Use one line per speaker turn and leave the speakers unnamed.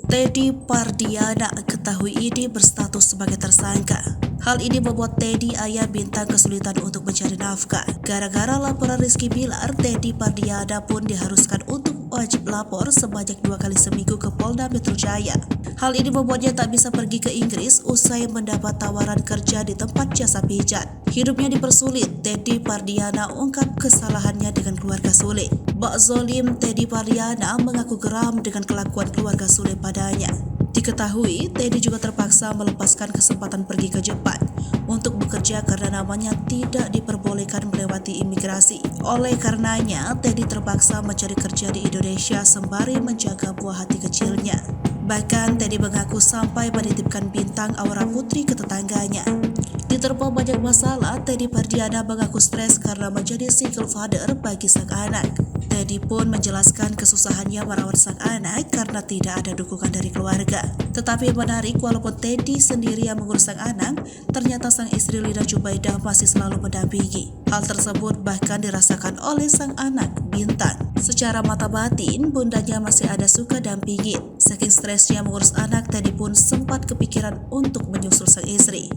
Teddy Pardiana ketahui ini berstatus sebagai tersangka. Hal ini membuat Teddy ayah bintang kesulitan untuk mencari nafkah. Gara-gara laporan Rizky Bilar, Teddy Pardiana pun diharuskan untuk wajib lapor sebanyak 2 kali seminggu ke Polda Metro Jaya. Hal ini membuatnya tak bisa pergi ke Inggris usai mendapat tawaran kerja di tempat jasa pijat. Hidupnya dipersulit, Teddy Pardiana ungkap kesalahannya dengan keluarga Sule. Bak Zolim Teddy Pardiana mengaku geram dengan kelakuan keluarga Sule padanya. Diketahui, Teddy juga terpaksa melepaskan kesempatan pergi ke Jepang untuk bekerja karena namanya tidak diperbolehkan melewati imigrasi. Oleh karenanya, Teddy terpaksa mencari kerja di Indonesia sembari menjaga buah hati kecilnya. Bahkan Teddy mengaku sampai menitipkan bintang Aura Putri ke tetangganya. Diterpa banyak masalah, Teddy Pardiana mengaku stres karena menjadi single father bagi sang anak. Teddy pun menjelaskan kesusahannya merawat sang anak karena tidak ada dukungan dari keluarga. Tetapi menarik, walaupun Teddy sendiri yang mengurus sang anak, ternyata sang istri Lina Jubaidah masih selalu mendampingi. Hal tersebut bahkan dirasakan oleh sang anak, Bintang. Secara mata batin, bundanya masih ada suka dampingin. Saking stresnya mengurus anak, Teddy pun sempat kepikiran untuk menyusul sang istri.